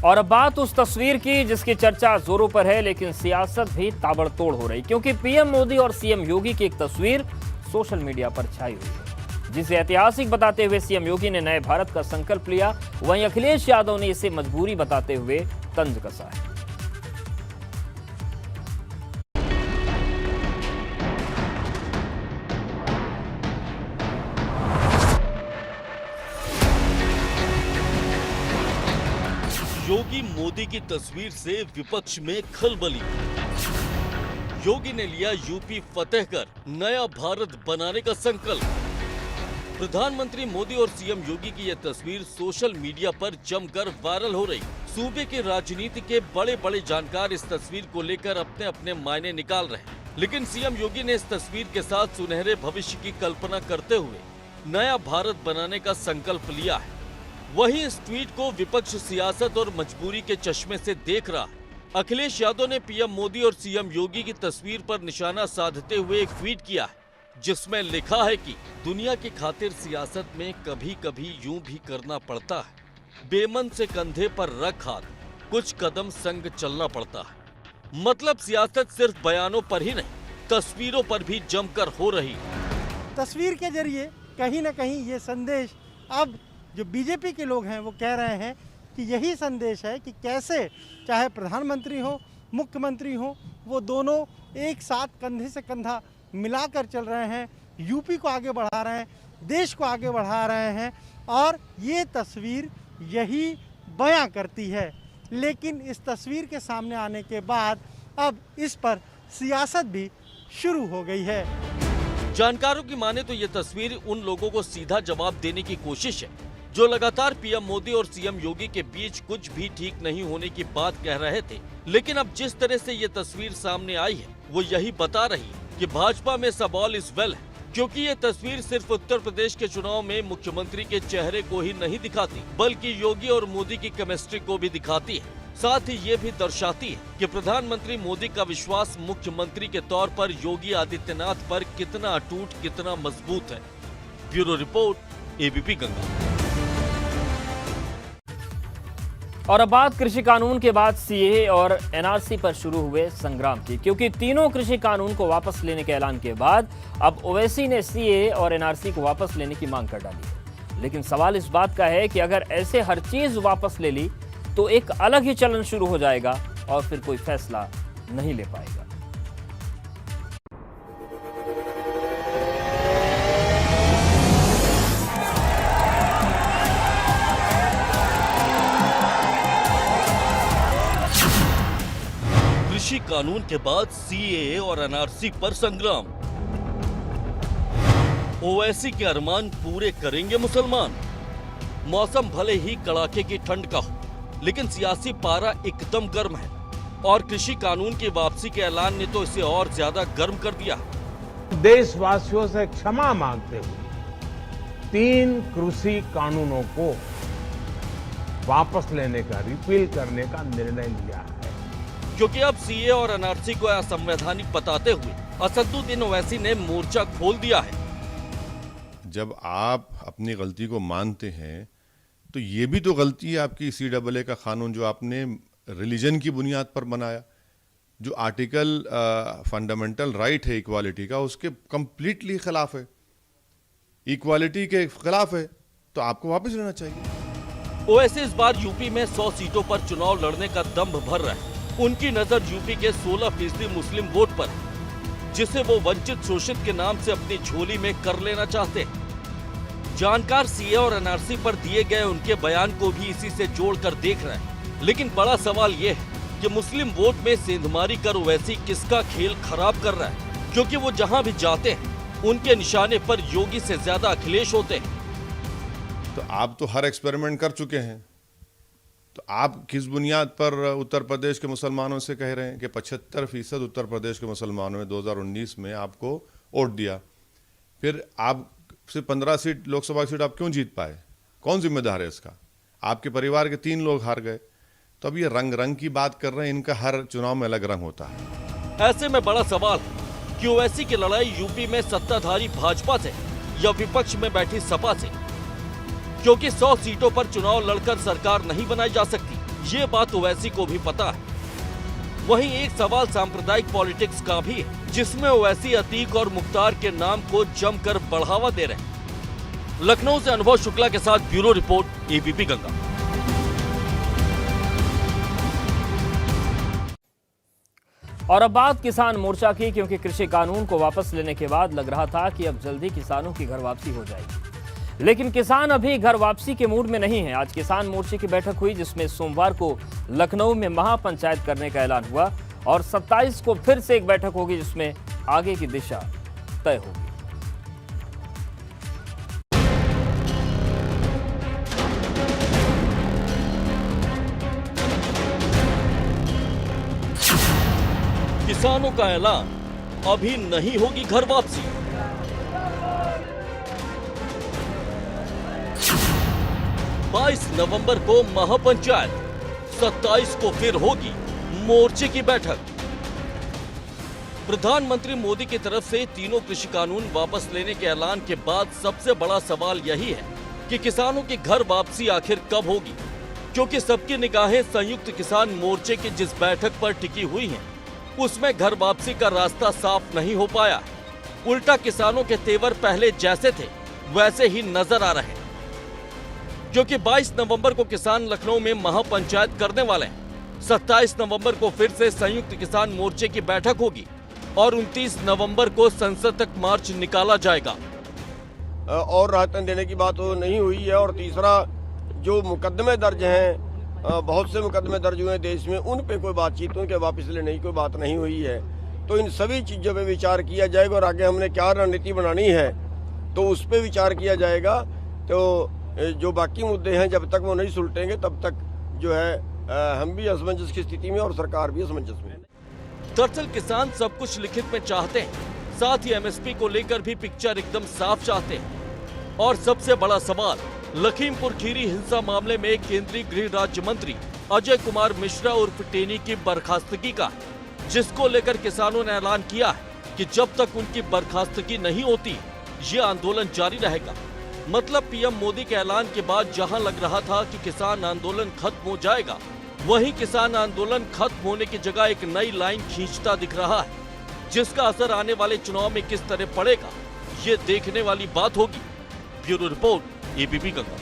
और अब बात उस तस्वीर की जिसकी चर्चा जोरों पर है, लेकिन सियासत भी ताबड़तोड़ हो रही, क्योंकि पीएम मोदी और सीएम योगी की एक तस्वीर सोशल मीडिया पर छाई हुई है, जिसे ऐतिहासिक बताते हुए सीएम योगी ने नए भारत का संकल्प लिया। वहीं अखिलेश यादव ने इसे मजबूरी बताते हुए तंज कसा है। योगी मोदी की तस्वीर से विपक्ष में खलबली। योगी ने लिया यूपी फतेह कर नया भारत बनाने का संकल्प। प्रधानमंत्री मोदी और सीएम योगी की यह तस्वीर सोशल मीडिया पर जमकर वायरल हो रही। सूबे की राजनीति के बड़े बड़े जानकार इस तस्वीर को लेकर अपने अपने मायने निकाल रहे हैं, लेकिन सीएम योगी ने इस तस्वीर के साथ सुनहरे भविष्य की कल्पना करते हुए नया भारत बनाने का संकल्प लिया है। वहीं इस ट्वीट को विपक्ष सियासत और मजबूरी के चश्मे से देख रहा है। अखिलेश यादव ने पीएम मोदी और सीएम योगी की तस्वीर पर निशाना साधते हुए एक ट्वीट किया है, जिसमें लिखा है कि दुनिया की खातिर सियासत में कभी कभी यूं भी करना पड़ता है, बेमन से कंधे पर रख हाथ, कुछ कदम संग चलना पड़ता है। मतलब सियासत सिर्फ बयानों पर ही नहीं, तस्वीरों पर भी जमकर हो रही। तस्वीर के जरिए कहीं ना कहीं ये संदेश अब जो बीजेपी के लोग हैं वो कह रहे हैं कि यही संदेश है कि कैसे चाहे प्रधानमंत्री हो, मुख्यमंत्री हो, वो दोनों एक साथ कंधे से कंधा मिलाकर चल रहे हैं, यूपी को आगे बढ़ा रहे हैं, देश को आगे बढ़ा रहे हैं, और ये तस्वीर यही बयां करती है। लेकिन इस तस्वीर के सामने आने के बाद अब इस पर सियासत भी शुरू हो गई है। जानकारों की माने तो ये तस्वीर उन लोगों को सीधा जवाब देने की कोशिश है जो लगातार पीएम मोदी और सीएम योगी के बीच कुछ भी ठीक नहीं होने की बात कह रहे थे। लेकिन अब जिस तरह से ये तस्वीर सामने आई है वो यही बता रही है कि भाजपा में सब ऑल इज वेल है, क्योंकि ये तस्वीर सिर्फ उत्तर प्रदेश के चुनाव में मुख्यमंत्री के चेहरे को ही नहीं दिखाती, बल्कि योगी और मोदी की केमिस्ट्री को भी दिखाती है। साथ ही ये भी दर्शाती है कि प्रधानमंत्री मोदी का विश्वास मुख्यमंत्री के तौर पर योगी आदित्यनाथ पर कितना अटूट, कितना मजबूत है। Bureau report, ABP Ganga. और अब बात कृषि कानून के बाद सीएए और एनआरसी पर शुरू हुए संग्राम की, क्योंकि तीनों कृषि कानून को वापस लेने के ऐलान के बाद अब ओवैसी ने सीएए और एनआरसी को वापस लेने की मांग कर डाली है। लेकिन सवाल इस बात का है कि अगर ऐसे हर चीज वापस ले ली तो एक अलग ही चलन शुरू हो जाएगा और फिर कोई फैसला नहीं ले पाएगा। कृषि कानून के बाद सीएए और एनआरसी पर संग्राम। ओवैसी के अरमान पूरे करेंगे मुसलमान। मौसम भले ही कड़ाके की ठंड का हो, लेकिन सियासी पारा एकदम गर्म है और कृषि कानून की वापसी के ऐलान ने तो इसे और ज्यादा गर्म कर दिया। देशवासियों से क्षमा मांगते हुए 3 कृषि कानूनों को वापस लेने का, रिपील करने का निर्णय लिया है, क्योंकि अब सीए और एनआरसी को असंवैधानिक बताते हुए असदुद्दीन ओवैसी ने मोर्चा खोल दिया है। जब आप अपनी गलती को मानते हैं तो ये भी तो गलती है आपकी सीएए का कानून जो आपने रिलीजन की बुनियाद पर बनाया, जो आर्टिकल फंडामेंटल राइट है इक्वालिटी का, उसके कंप्लीटली खिलाफ है, इक्वालिटी के खिलाफ है, तो आपको वापस लेना चाहिए। ओवैसी इस बार यूपी में 100 सीटों पर चुनाव लड़ने का दम्भ भर रहा है। उनकी नजर यूपी के 16% मुस्लिम वोट पर, जिसे वो वंचित शोषित के नाम से अपनी झोली में कर लेना चाहते हैं। जानकार सीए और एनआरसी पर दिए गए उनके बयान को भी इसी से जोड़कर देख रहे हैं। लेकिन बड़ा सवाल ये है कि मुस्लिम वोट में सेंधमारी कर ओवैसी किसका खेल खराब कर रहा है, क्योंकि वो जहां भी जाते हैं उनके निशाने पर योगी से ज्यादा अखिलेश होते हैं। तो आप तो हर एक्सपेरिमेंट कर चुके हैं, तो आप किस बुनियाद पर उत्तर प्रदेश के मुसलमानों से कह रहे हैं कि 75% उत्तर प्रदेश के मुसलमानों ने 2019 में आपको वोट दिया, फिर आप सिर्फ 15 सीट लोकसभा सीट आप क्यों जीत पाए? कौन जिम्मेदार है इसका? आपके परिवार के 3 लोग हार गए। तो अब ये रंग की बात कर रहे हैं, इनका हर चुनाव में अलग रंग होता है। ऐसे में बड़ा सवाल है कि ओवैसी की लड़ाई यूपी में सत्ताधारी भाजपा से या विपक्ष में बैठी सपा से, क्योंकि 100 सीटों पर चुनाव लड़कर सरकार नहीं बनाई जा सकती। ये बात ओवैसी को भी पता है। वहीं एक सवाल सांप्रदायिक पॉलिटिक्स का भी है, जिसमें ओवैसी अतीक और मुख्तार के नाम को जमकर बढ़ावा दे रहे हैं। लखनऊ से अनुभव शुक्ला के साथ ब्यूरो रिपोर्ट, एबीपी गंगा। और अब बात किसान मोर्चा की, क्योंकि कृषि कानून को वापस लेने के बाद लग रहा था कि अब जल्दी किसानों की घर वापसी हो जाएगी, लेकिन किसान अभी घर वापसी के मूड में नहीं है। आज किसान मोर्चे की बैठक हुई, जिसमें सोमवार को लखनऊ में महापंचायत करने का ऐलान हुआ और 27 को फिर से एक बैठक होगी, जिसमें आगे की दिशा तय होगी। किसानों का ऐलान, अभी नहीं होगी घर वापसी। 22 नवंबर को महापंचायत, 27 को फिर होगी मोर्चे की बैठक। प्रधानमंत्री मोदी की तरफ से तीनों कृषि कानून वापस लेने के ऐलान के बाद सबसे बड़ा सवाल यही है कि किसानों की घर वापसी आखिर कब होगी, क्योंकि सबकी निगाहें संयुक्त किसान मोर्चे की जिस बैठक पर टिकी हुई हैं, उसमें घर वापसी का रास्ता साफ नहीं हो पाया। उल्टा किसानों के तेवर पहले जैसे थे वैसे ही नजर आ रहे हैं, क्योंकि 22 नवंबर को किसान लखनऊ में महापंचायत करने वाले हैं। 27 नवंबर को फिर से संयुक्त किसान मोर्चे की बैठक होगी और 29 नवंबर को संसद तक मार्च निकाला जाएगा। और राहत देने की बात तो नहीं हुई है। और तीसरा, जो मुकदमे दर्ज हैं, बहुत से मुकदमे दर्ज हुए देश में, उन पे कोई बातचीत, उनके वापस लेने की कोई बात नहीं हुई है। तो इन सभी चीज़ों पे विचार किया जाएगा और आगे हमने क्या रणनीति बनानी है तो उस पे विचार किया जाएगा। तो जो बाकी मुद्दे हैं, जब तक वो नहीं सुलटेंगे तब तक जो है हम भी असमंजस की स्थिति में और सरकार भी असमंजस में। दरअसल किसान सब कुछ लिखित में चाहते हैं, साथ ही एमएसपी को लेकर भी पिक्चर एकदम साफ चाहते हैं। और सबसे बड़ा सवाल लखीमपुर खीरी हिंसा मामले में केंद्रीय गृह राज्य मंत्री अजय कुमार मिश्रा उर्फ टेनी की बर्खास्तगी का है, जिसको लेकर किसानों ने ऐलान किया है कि जब तक उनकी बर्खास्तगी नहीं होती ये आंदोलन जारी रहेगा। मतलब पीएम मोदी के ऐलान के बाद जहां लग रहा था कि किसान आंदोलन खत्म हो जाएगा, वहीं किसान आंदोलन खत्म होने की जगह एक नई लाइन खींचता दिख रहा है, जिसका असर आने वाले चुनाव में किस तरह पड़ेगा ये देखने वाली बात होगी। Bureau report, ABP Ganga.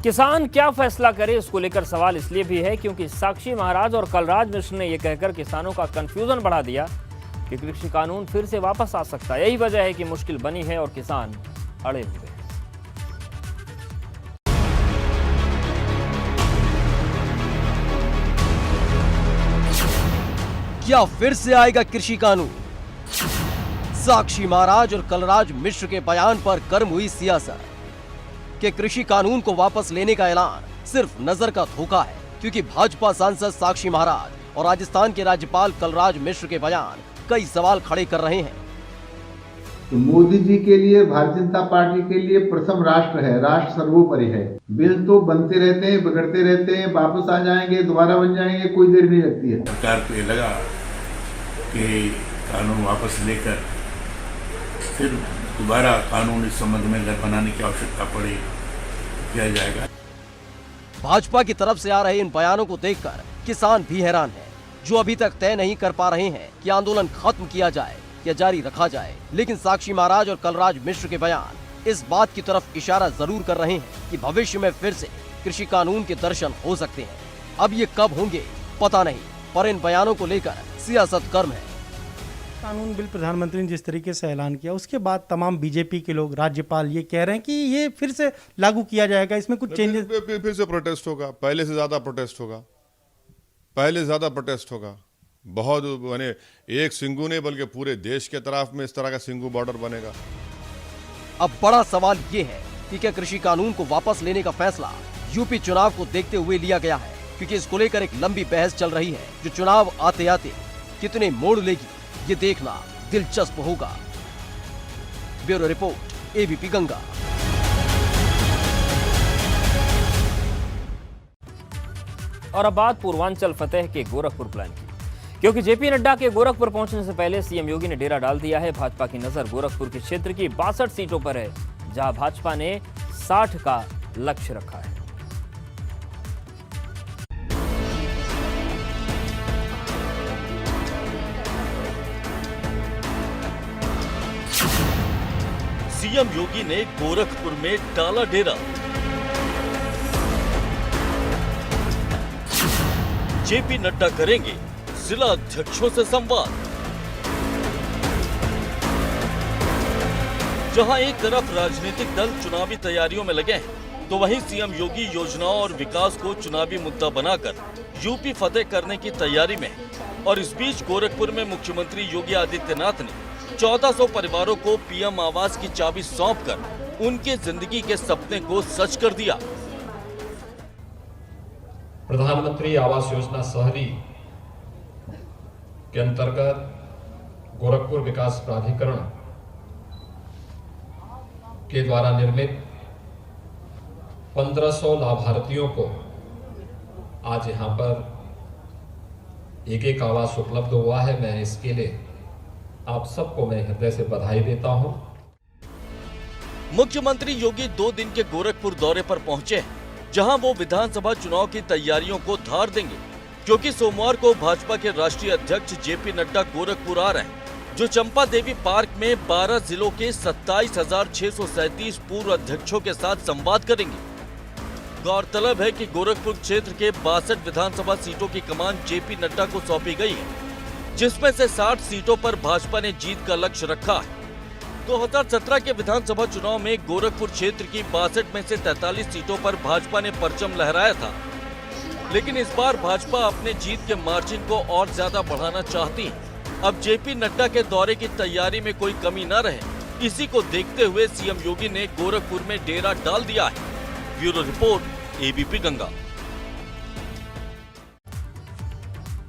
किसान क्या फैसला करे, इसको लेकर सवाल इसलिए भी है क्योंकि साक्षी महाराज और कलराज मिश्र ने यह कहकर किसानों का कंफ्यूजन बढ़ा दिया कि कृषि कानून फिर से वापस आ सकता है। यही वजह है कि मुश्किल बनी है और किसान अड़े हुए हैं। क्या फिर से आएगा कृषि कानून? साक्षी महाराज और कलराज मिश्र के बयान पर गर्म हुई सियासत कि कृषि कानून को वापस लेने का ऐलान सिर्फ नजर का धोखा है, क्योंकि भाजपा सांसद साक्षी महाराज और राजस्थान के राज्यपाल कलराज मिश्र के बयान कई सवाल खड़े कर रहे हैं। तो मोदी जी के लिए, भारतीय जनता पार्टी के लिए प्रथम राष्ट्र है, राष्ट्र सर्वोपरि है। बिल तो बनते रहते हैं, बिगड़ते रहते हैं, वापस आ जाएंगे, दोबारा बन जाएंगे, कोई देर नहीं लगती है। सरकार को ये लगा कि कानून वापस लेकर फिर दोबारा कानून इस संबंध में अगर बनाने की आवश्यकता पड़े किया जाएगा। भाजपा की तरफ से आ रहे इन बयानों को देखकर किसान भी हैरान हैं, जो अभी तक तय नहीं कर पा रहे हैं कि आंदोलन खत्म किया जाए या जारी रखा जाए। लेकिन साक्षी महाराज और कलराज मिश्र के बयान इस बात की तरफ इशारा जरूर कर रहे हैं कि भविष्य में फिर से कृषि कानून के दर्शन हो सकते हैं। अब ये कब होंगे पता नहीं, पर इन बयानों को लेकर सियासत गर्म है। कानून बिल प्रधानमंत्री ने जिस तरीके से ऐलान किया, उसके बाद तमाम बीजेपी के लोग, राज्यपाल ये कह रहे हैं कि ये फिर से लागू किया जाएगा, इसमें कुछ चेंजेस। फिर से प्रोटेस्ट होगा, पहले से ज्यादा प्रोटेस्ट होगा, पहले से ज्यादा प्रोटेस्ट होगा। बहुत माने एक सिंगू नहीं बल्कि पूरे देश के तरफ में इस तरह का सिंगू बॉर्डर बनेगा। अब बड़ा सवाल ये है कि क्या कृषि कानून को वापस लेने का फैसला यूपी चुनाव को देखते हुए लिया गया है, क्योंकि इसको लेकर एक लंबी बहस चल रही है जो चुनाव आते आते कितने मोड़ लेगी ये देखना दिलचस्प होगा। Bureau report, ABP Ganga. और अब बात पूर्वांचल फतेह के गोरखपुर प्लान की, क्योंकि जेपी नड्डा के गोरखपुर पहुंचने से पहले सीएम योगी ने डेरा डाल दिया है। भाजपा की नजर गोरखपुर के क्षेत्र की 62 सीटों पर है, जहां भाजपा ने 60 का लक्ष्य रखा है। सीएम योगी ने गोरखपुर में डाला डेरा। जेपी नड्डा करेंगे जिला अध्यक्षों से संवाद। जहां एक तरफ राजनीतिक दल चुनावी तैयारियों में लगे हैं, तो वहीं सीएम योगी योजनाओं और विकास को चुनावी मुद्दा बनाकर यूपी फतेह करने की तैयारी में है। और इस बीच गोरखपुर में मुख्यमंत्री योगी आदित्यनाथ ने 1400 परिवारों को पीएम आवास की चाबी सौंपकर उनके जिंदगी के सपने को सच कर दिया। प्रधानमंत्री आवास योजना शहरी के अंतर्गत गोरखपुर विकास प्राधिकरण के द्वारा निर्मित 1500 लाभार्थियों को आज यहां पर एक आवास उपलब्ध हुआ है। मैं इसके लिए आप सबको मैं हृदय से बधाई देता हूं। मुख्यमंत्री योगी 2 दिन के गोरखपुर दौरे पर पहुंचे हैं, जहां वो विधानसभा चुनाव की तैयारियों को धार देंगे, क्योंकि सोमवार को भाजपा के राष्ट्रीय अध्यक्ष जेपी नड्डा गोरखपुर आ रहे हैं, जो चंपा देवी पार्क में 12 जिलों के 27,637 पूर्व अध्यक्षों के साथ संवाद करेंगे। गौरतलब है कि गोरखपुर क्षेत्र के 62 विधानसभा सीटों की कमान जेपी नड्डा को सौंपी गई है, जिसमें से 60 सीटों पर भाजपा ने जीत का लक्ष्य रखा है। 2017 के विधानसभा चुनाव में गोरखपुर क्षेत्र की 62 में से 43 सीटों पर भाजपा ने परचम लहराया था, लेकिन इस बार भाजपा अपने जीत के मार्जिन को और ज्यादा बढ़ाना चाहती है। अब जेपी नड्डा के दौरे की तैयारी में कोई कमी न रहे, इसी को देखते हुए सीएम योगी ने गोरखपुर में डेरा डाल दिया है। Bureau report, ABP Ganga.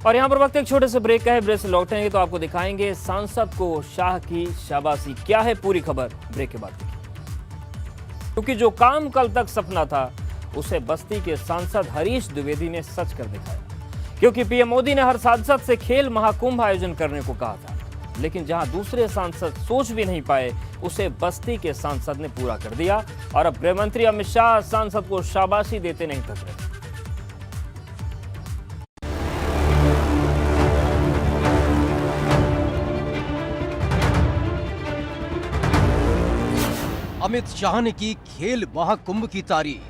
और यहाँ पर वक्त एक छोटे से ब्रेक का है। ब्रेक से लौटेंगे तो आपको दिखाएंगे सांसद को शाह की शाबाशी। क्या है पूरी खबर, ब्रेक के बाद देखिए। क्योंकि जो काम कल तक सपना था, उसे बस्ती के सांसद हरीश द्विवेदी ने सच कर दिखाया। क्योंकि पीएम मोदी ने हर सांसद से खेल महाकुंभ आयोजन करने को कहा था, लेकिन जहां दूसरे सांसद सोच भी नहीं पाए, उसे बस्ती के सांसद ने पूरा कर दिया। और अब गृह मंत्री अमित शाह सांसद को शाबाशी देते नहीं थक रहे। अमित शाह ने की खेल महाकुंभ की तारीफ।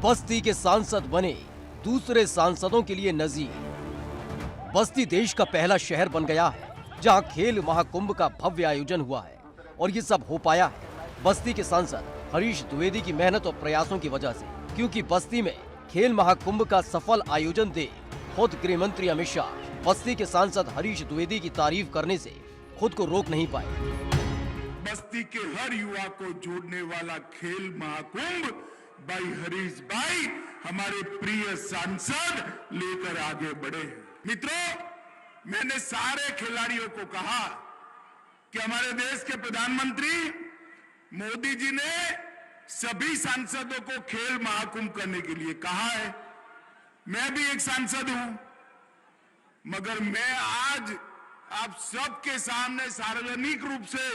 बस्ती के सांसद बने दूसरे सांसदों के लिए नजीर। बस्ती देश का पहला शहर बन गया है जहां खेल महाकुंभ का भव्य आयोजन हुआ है, और ये सब हो पाया है बस्ती के सांसद हरीश द्विवेदी की मेहनत और प्रयासों की वजह से। क्योंकि बस्ती में खेल महाकुंभ का सफल आयोजन देख खुद गृह मंत्री अमित शाह बस्ती के सांसद हरीश द्विवेदी की तारीफ करने से खुद को रोक नहीं पाए। बस्ती के हर युवा को जोड़ने वाला खेल महाकुंभ भाई हरीश भाई हमारे प्रिय सांसद लेकर आगे बढ़े। मित्रों, मैंने सारे खिलाड़ियों को कहा कि हमारे देश के प्रधानमंत्री मोदी जी ने सभी सांसदों को खेल महाकुंभ करने के लिए कहा है। मैं भी एक सांसद हूं, मगर मैं आज आप सबके सामने सार्वजनिक रूप से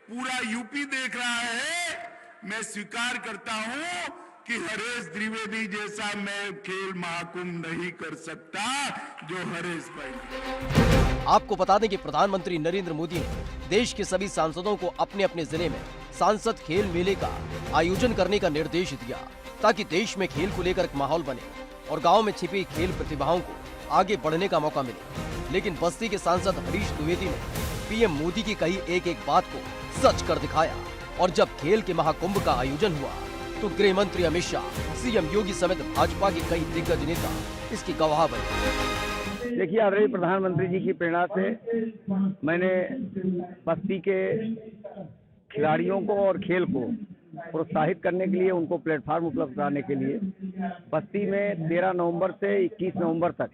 पूरा यूपी देख रहा है, मैं स्वीकार करता हूं कि हरीश द्विवेदी जैसा मैं खेल महाकुंभ नहीं कर सकता जो हरीश भाई। आपको बता दें कि प्रधानमंत्री नरेंद्र मोदी ने देश के सभी सांसदों को अपने अपने जिले में सांसद खेल मेले का आयोजन करने का निर्देश दिया, ताकि देश में खेल को लेकर एक माहौल बने और गांव में छिपी खेल प्रतिभाओं को आगे बढ़ने का मौका मिले। लेकिन बस्ती के सांसद हरीश द्विवेदी ने पीएम मोदी की कही एक एक बात को सच कर दिखाया। और जब खेल के महाकुंभ का आयोजन हुआ तो गृह मंत्री अमित शाह, सीएम योगी समेत भाजपा के कई दिग्गज नेता इसकी गवाह बने। देखिए, आदरणीय प्रधानमंत्री जी की प्रेरणा से मैंने बस्ती के खिलाड़ियों को और खेल को प्रोत्साहित करने के लिए, उनको प्लेटफॉर्म उपलब्ध कराने के लिए बस्ती में 13 नवंबर से 21 नवंबर तक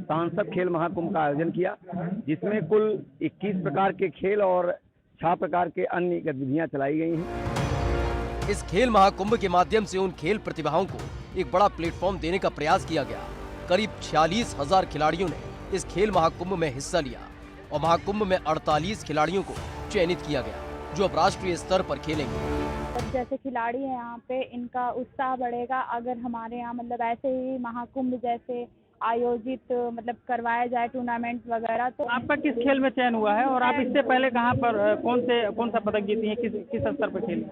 सांसद खेल महाकुंभ का आयोजन किया, जिसमें कुल 21 प्रकार के खेल और 6 प्रकार के अन्य गतिविधियां चलाई गई हैं। इस खेल महाकुंभ के माध्यम से उन खेल प्रतिभाओं को एक बड़ा प्लेटफॉर्म देने का प्रयास किया गया। करीब 46,000 खिलाड़ियों ने इस खेल महाकुंभ में हिस्सा लिया और महाकुंभ में 48 खिलाड़ियों को चयनित किया गया, जो अब राष्ट्रीय स्तर पर खेलेंगे। जैसे खिलाड़ी हैं यहाँ पे, इनका उत्साह बढ़ेगा अगर हमारे यहाँ मतलब ऐसे ही महाकुंभ जैसे आयोजित मतलब करवाया जाए टूर्नामेंट वगैरह। तो आपका किस खेल में चयन हुआ है और आप इससे पहले कहाँ पर कौन सा पदक जीती हैं, किस स्तर पर खेली?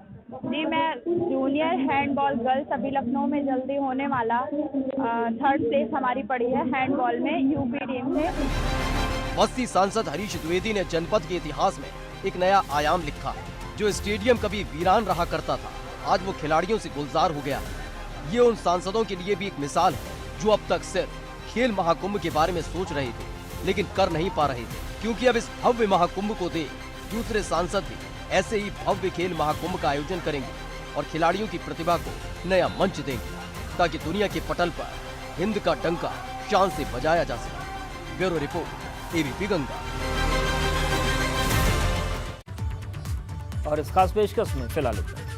जी, मैं जूनियर हैंडबॉल गर्ल्स अभी लखनऊ में जल्दी होने वाला 3rd प्लेस हमारी पड़ी है हैंडबॉल में यूपी टीम से। बस्ती सांसद हरीश द्विवेदी ने जनपद के इतिहास में एक नया आयाम लिखा है। जो स्टेडियम कभी वीरान रहा करता था, आज वो खिलाड़ियों से गुलजार हो गया है। ये उन सांसदों के लिए भी एक मिसाल है जो अब तक सिर्फ खेल महाकुंभ के बारे में सोच रहे थे लेकिन कर नहीं पा रहे थे, क्योंकि अब इस भव्य महाकुंभ को देख दूसरे सांसद भी ऐसे ही भव्य खेल महाकुंभ का आयोजन करेंगे और खिलाड़ियों की प्रतिभा को नया मंच देंगे ताकि दुनिया के पटल पर हिंद का डंका शान से बजाया जा सके। Bureau report, ABP Ganga. और इस खास पेशकश में फिलहाल इतना।